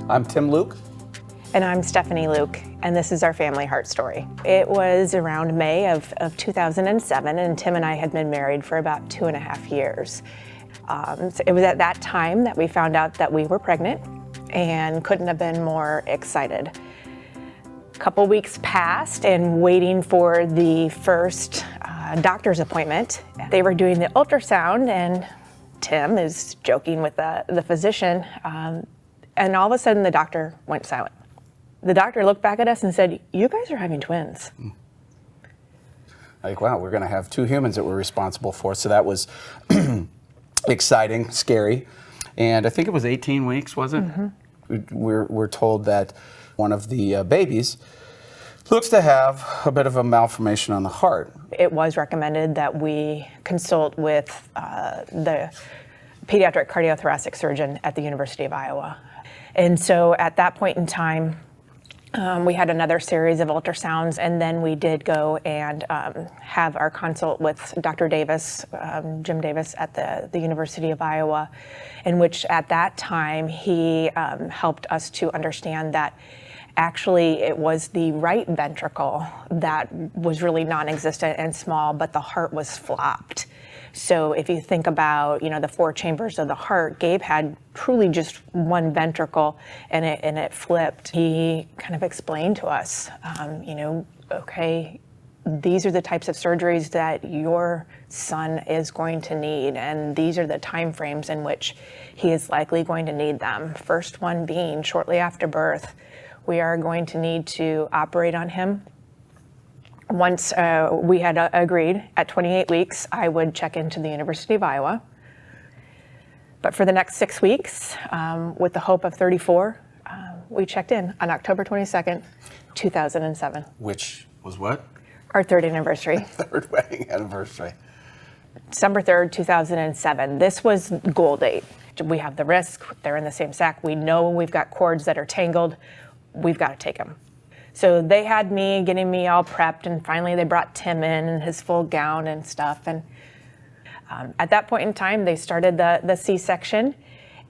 I'm Tim Leuck. And I'm Stephanie Leuck, and this is our family heart story. It was around May of 2007, and Tim and I had been married for about 2.5 years. So it was at that time that we found out that we were pregnant and couldn't have been more excited. A couple weeks passed and waiting for the first doctor's appointment. They were doing the ultrasound, and Tim is joking with the physician, and all of a sudden the doctor went silent. The doctor looked back at us and said, "You guys are having twins." Like, wow, we're going to have 2 humans that we're responsible for. So that was exciting, scary. And I think it was 18 weeks, was it? Mm-hmm. We're told that one of the babies looks to have a bit of a malformation on the heart. It was recommended that we consult with the pediatric cardiothoracic surgeon at the University of Iowa. And so at that point in time, we had another series of ultrasounds, and then we did go and have our consult with Dr. Davis, Jim Davis at the University of Iowa, in which at that time he helped us to understand that actually it was the right ventricle that was really non-existent and small, but the heart was flopped. So if you think about, the 4 chambers of the heart, Gabe had truly just one ventricle and it flipped. He kind of explained to us, okay, these are the types of surgeries that your son is going to need, and these are the time frames in which he is likely going to need them. First one being shortly after birth. We are going to need to operate on him. Once we had agreed at 28 weeks, I would check into the University of Iowa. But for the next 6 weeks, with the hope of 34, we checked in on October 22nd, 2007. Which was what? Our 3rd anniversary. 3rd wedding anniversary. December 3rd, 2007. This was goal date. We have the risk. They're in the same sack. We know we've got cords that are tangled. We've got to take them. So they had me, getting me all prepped, and finally they brought Tim in in his full gown and stuff. And at that point in time, they started the C-section,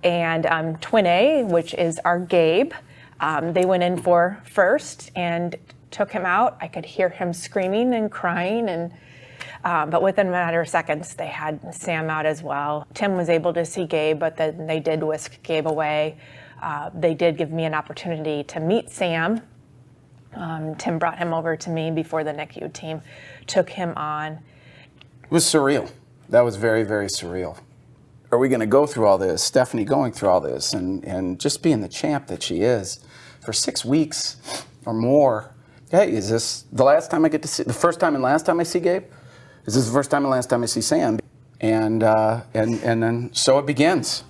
and Twin A, which is our Gabe, they went in for first and took him out. I could hear him screaming and crying, and but within a matter of seconds, they had Sam out as well. Tim was able to see Gabe, but then they did whisk Gabe away. They did give me an opportunity to meet Sam. Tim brought him over to me before the NICU team took him on. It was surreal. That was very, very surreal. Are we going to go through all this? Stephanie going through all this and just being the champ that she is for 6 weeks or more. Hey, is this the last time I get to see, the first time and last time I see Gabe? Is this the first time and last time I see Sam? And then so it begins.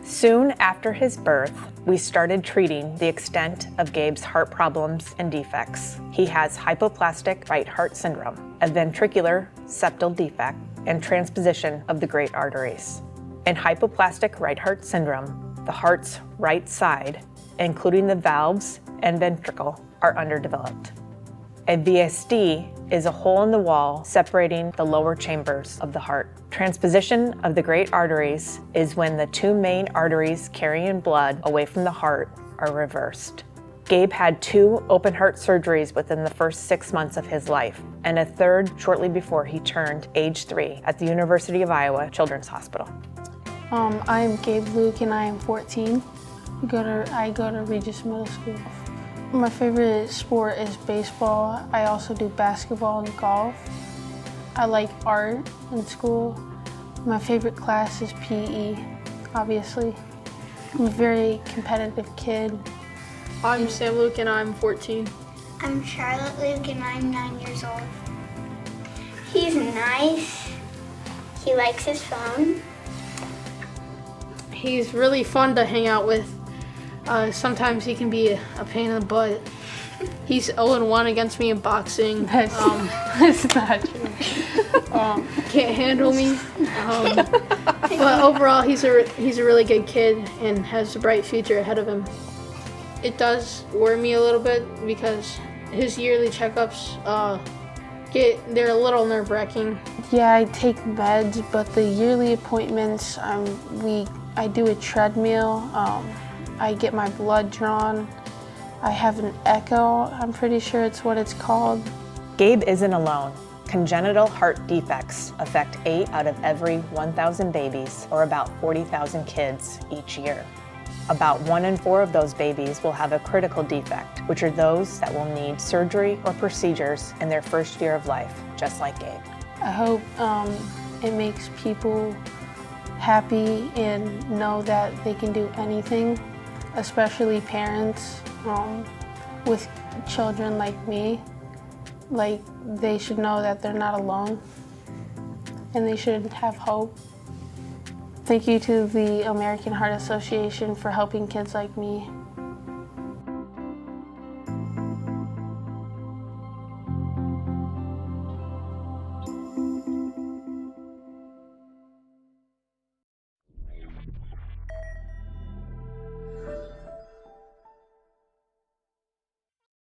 Soon after his birth, we started treating the extent of Gabe's heart problems and defects. He has hypoplastic right heart syndrome, a ventricular septal defect, and transposition of the great arteries. In hypoplastic right heart syndrome, the heart's right side, including the valves and ventricle, are underdeveloped. A VSD is a hole in the wall separating the lower chambers of the heart. Transposition of the great arteries is when the 2 main arteries carrying blood away from the heart are reversed. Gabe had 2 open heart surgeries within the first 6 months of his life, and a 3rd shortly before he turned age 3 at the University of Iowa Children's Hospital. I'm Gabe Leuck and I am 14. I go to Regis Middle School. My favorite sport is baseball. I also do basketball and golf. I like art in school. My favorite class is PE, obviously. I'm a very competitive kid. I'm Sam Leuck and I'm 14. I'm Charlotte Leuck and I'm 9 years old. He's nice. He likes his phone. He's really fun to hang out with. Sometimes he can be a pain in the butt. He's 0-1 against me in boxing. That's not true. Can't handle me. But overall, he's a really good kid and has a bright future ahead of him. It does worry me a little bit because his yearly checkups they're a little nerve-wracking. Yeah, I take meds, but the yearly appointments, I do a treadmill. I get my blood drawn. I have an echo, I'm pretty sure it's what it's called. Gabe isn't alone. Congenital heart defects affect 8 out of every 1,000 babies, or about 40,000 kids each year. About 1 in 4 of those babies will have a critical defect, which are those that will need surgery or procedures in their first year of life, just like Gabe. I hope it makes people happy and know that they can do anything, especially parents with children like me. Like, they should know that they're not alone and they should have hope. Thank you to the American Heart Association for helping kids like me.